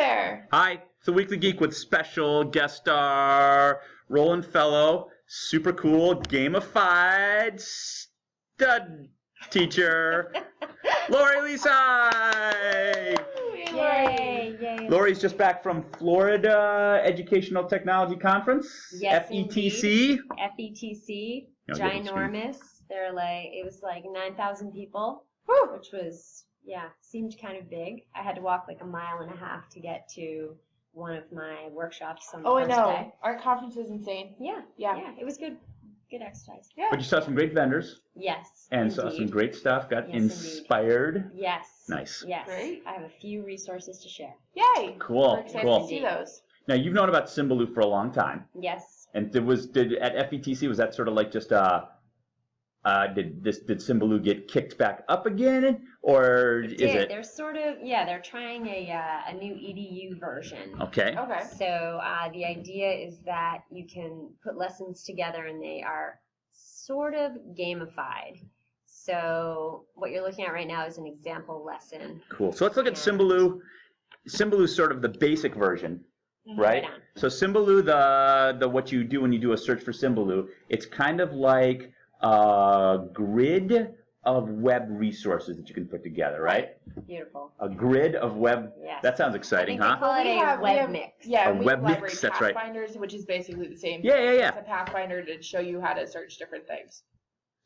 there. Hi, it's the Weekly Geek with special guest star, Roland Fellow, super cool, gamified stud teacher, Lori Lisai. Yay, yay. Lori's just back from Florida Educational Technology Conference, Yes, FETC. FETC, No, ginormous. It was like 9,000 people, which was, seemed kind of big. I had to walk like a mile and a half to get to one of my workshops on the first I know. day. Our conference is insane. Yeah, it was good. Good exercise. Yeah. But you saw some great vendors. Yes, And indeed. saw some great stuff, got Yes, inspired. Yes. Nice. Yes. Great. I have a few resources to share. Yay. Cool, We're excited cool. to see those. Now, you've known about Symbaloo for a long time. Yes. And at FETC, was that sort of like just did Symbaloo get kicked back up again, or is it? They're sort of they're trying a new EDU version. Okay. Okay. So the idea is that you can put lessons together and they are sort of gamified. So what you're looking at right now is an example lesson. Cool. So let's look at Symbaloo. Symbaloo's sort of the basic version, right? Right on. So Symbaloo, the what you do when you do a search for Symbaloo, it's kind of like a grid of web resources that you can put together, right? Beautiful. A grid of web. Yes. That sounds exciting, I huh? think they call it a web mix. Yeah, A we web have library mix, that's right. pathfinders, which is basically the same. Yeah. It's a pathfinder to show you how to search different things.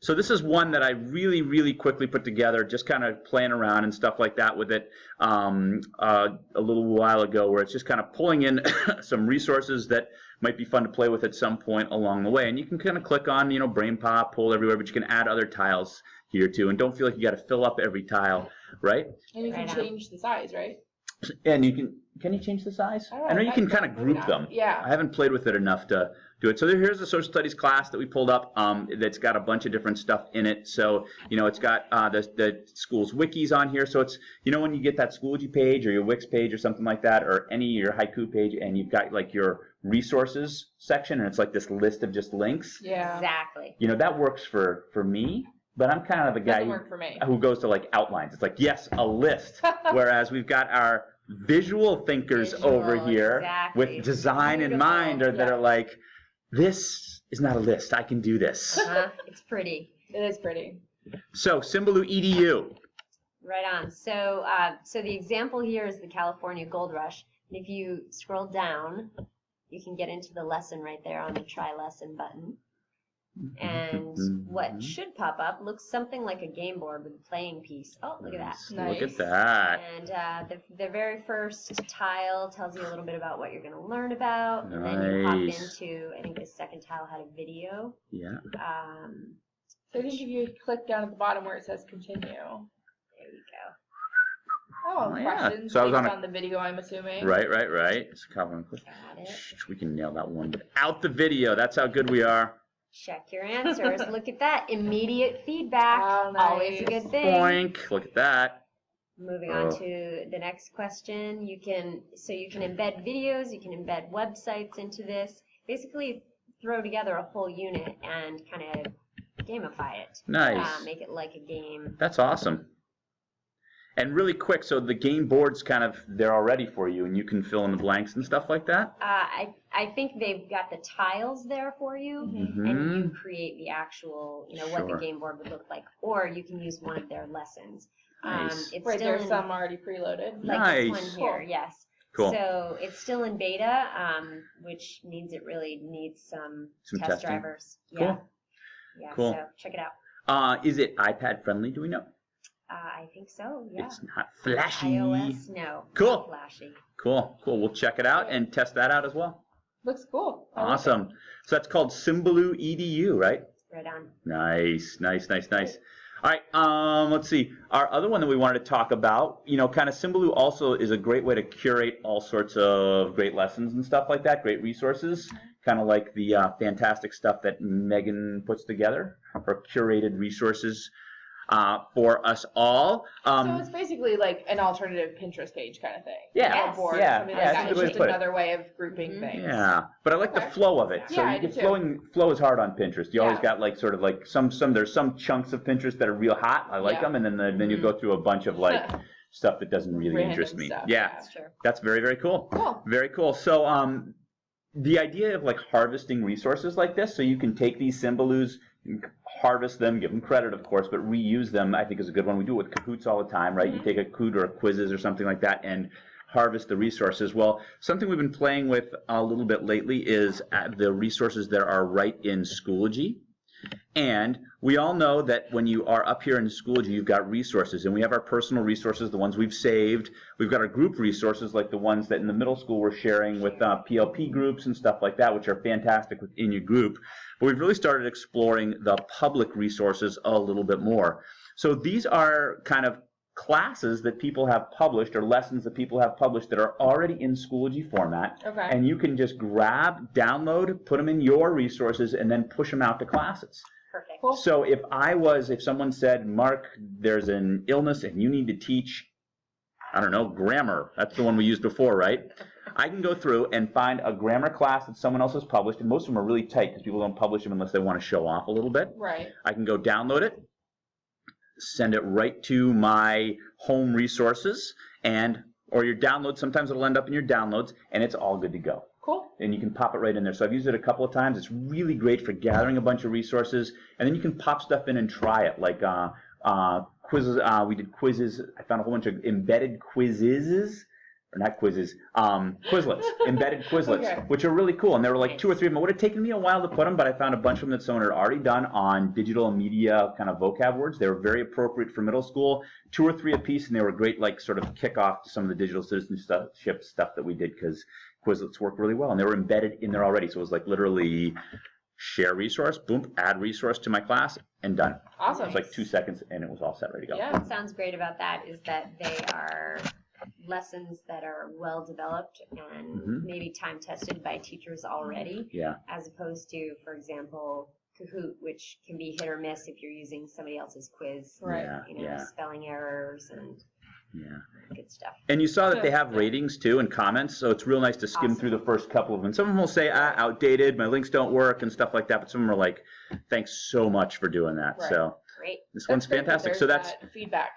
So this is one that I really, really quickly put together, just kind of playing around and stuff like that with it a little while ago, where it's just kind of pulling in some resources that might be fun to play with at some point along the way. And you can kind of click on, brain pop, pull everywhere, but you can add other tiles here too. And don't feel like you got to fill up every tile, right? And you can change the size, right? And you can you change the size? I know you can kind of group them. Yeah. I haven't played with it enough to do it. So here's a social studies class that we pulled up that's got a bunch of different stuff in it. So, it's got the school's wikis on here. So it's, when you get that Schoology page or your Wix page or something like that, or your Haiku page, and you've got like your resources section, and it's like this list of just links. Yeah. Exactly. That works for me. But I'm kind of the guy Doesn't work for me. who goes to like outlines. It's like, yes, a list. Whereas we've got our visual thinkers over here exactly. with design in Beautiful. mind that are like, this is not a list. I can do this. It's pretty. It is pretty. So Symbaloo EDU. Right on. So the example here is the California Gold Rush. And if you scroll down, you can get into the lesson right there on the Try Lesson button. And what should pop up looks something like a game board with a playing piece. Oh, look at that. Nice. Look at that. And the very first tile tells you a little bit about what you're going to learn about. And then you hop into, I think the second tile had a video. Yeah. So I think if you click down at the bottom where it says continue. There you go. Oh, yeah. questions So I was based on the video, I'm assuming. Right. So Got it. we can nail that one without the video. That's how good we are. Check your answers. Look at that. Immediate feedback. Oh, nice. Always a good thing. Boink. Look at that. Moving on to the next question. You can embed videos, you can embed websites into this. Basically throw together a whole unit and kind of gamify it. Nice. Make it like a game. That's awesome. And really quick, so the game board's they're already for you, and you can fill in the blanks and stuff like that? I think they've got the tiles there for you, and you create the actual, what the game board would look like. Or you can use one of their lessons. Nice. It's Right, still there's some already preloaded. like Nice. this one here, yes. Cool. So it's still in beta, which means it really needs some test testing. drivers. Cool. Yeah. Cool. So check it out. Is it iPad friendly, do we know? I think so, yeah. It's not flashy. iOS, no. Cool. Not flashy. Cool. We'll check it out and test that out as well. Looks cool. I like Awesome. So that's called Symbaloo EDU, right? Right on. Nice. All right, let's see. Our other one that we wanted to talk about, kind of Symbaloo also is a great way to curate all sorts of great lessons and stuff like that, great resources, kind of like the fantastic stuff that Megan puts together, her curated resources for us all. So it's basically like an alternative Pinterest page kind of thing. Yeah. Or board, Yeah. something Yeah, like that's that. a It's good way to just put it. another way of grouping things. Yeah, but I like the Okay. flow of it. So Yeah, I you do get too. flow is hard on Pinterest. You always Yeah. got like sort of like there's some chunks of Pinterest that are real hot. I like Yeah. them, and then you go through a bunch of like stuff that doesn't really Random interest me. stuff, Yeah, That's true. that's very, very cool. Cool. Very cool. So the idea of like harvesting resources like this, so you can take these Symbalus, harvest them, give them credit, of course, but reuse them, I think is a good one. We do it with Kahoots all the time, right? You take a Kahoot or a Quizzes or something like that and harvest the resources. Well, something we've been playing with a little bit lately is the resources that are right in Schoology. And we all know that when you are up here in Schoology, you've got resources, and we have our personal resources, the ones we've saved. We've got our group resources, like the ones that in the middle school we're sharing with PLP groups and stuff like that, which are fantastic within your group. But we've really started exploring the public resources a little bit more. So these are kind of classes that people have published or lessons that people have published that are already in Schoology format. Okay. And you can just grab, download, put them in your resources, and then push them out to classes. Perfect. Cool. So if someone said, Mark, there's an illness and you need to teach, I don't know, grammar. That's the one we used before, right? I can go through and find a grammar class that someone else has published, and most of them are really tight because people don't publish them unless they want to show off a little bit. Right. I can go download it, send it right to my home resources, or your downloads. Sometimes it'll end up in your downloads, and it's all good to go. Cool. And you can pop it right in there. So I've used it a couple of times. It's really great for gathering a bunch of resources, and then you can pop stuff in and try it. Like quizzes. We did quizzes. I found a whole bunch of embedded quizzes. Or not quizzes, Quizlets, embedded Quizlets, Okay. which are really cool. And there were like Nice. 2 or 3 of them. It would have taken me a while to put them, but I found a bunch of them that someone had already done on digital media kind of vocab words. They were very appropriate for middle school, 2 or 3 apiece, and they were great, like sort of kickoff to some of the digital citizenship stuff that we did because Quizlets work really well, and they were embedded in there already. So it was like literally share resource, boom, add resource to my class, and done. Awesome. It was like 2 seconds, and it was all set, ready to go. Yeah. What sounds great about that is that they are lessons that are well developed and Mhm. maybe time tested by teachers already, Yeah. as opposed to, for example, Kahoot, which can be hit or miss if you're using somebody else's quiz. Right. Yeah. You know, Yeah. spelling errors and Yeah. good stuff. And you saw that they Good. have ratings too and comments, so it's real nice to skim Awesome. through the first couple of them. Some of them will say, outdated, my links don't work and stuff like that, but some of them are like, thanks so much for doing that. Right. So Great. this one's That's great that fantastic. So there's that's that feedback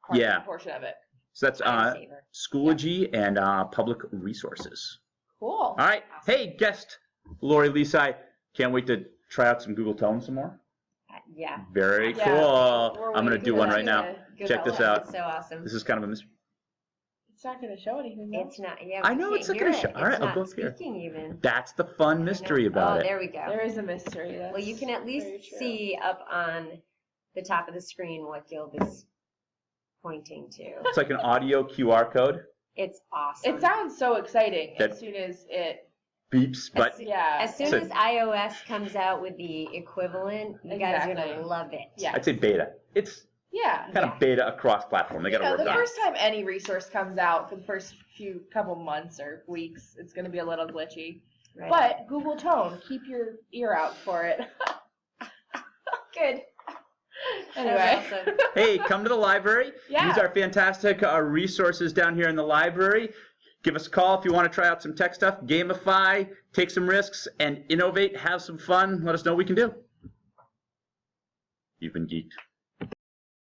part, Yeah. portion of it. Time saver. Schoology and public resources. Cool. All right. Awesome. Hey, guest Lori Lisai. Can't wait to try out some Google Tone some more. Yeah. Very Yeah. cool. We're I'm going to waiting do for one that right now. to- Check this Oh, out. It's so awesome. This is kind of a mystery. It's not going to show anything. though. It's not. Yeah. I we know can't it's not hear gonna it. show. All right, It's I'll not go up here. speaking even. That's the fun mystery about Oh, it. there we go. There is a mystery. Well, you can at Very least true. see up on the top of the screen what Gilb is pointing to. It's like an audio QR code. It's awesome. It sounds so exciting That- as soon as it. Beeps, but Yeah. As soon So- as iOS comes out with the equivalent, you guys are Exactly. gonna love it. Yeah. I'd say beta. It's Yeah. kind of beta across platform. They got to Yeah, work the on it. first time any resource comes out for the first couple months or weeks, it's going to be a little glitchy. Right. But Google Tone, keep your ear out for it. Good. Anyway. That's awesome. Hey, come to the library. Yeah. Use our fantastic resources down here in the library. Give us a call if you want to try out some tech stuff. Gamify, take some risks, and innovate. Have some fun. Let us know what we can do. You've been geeked.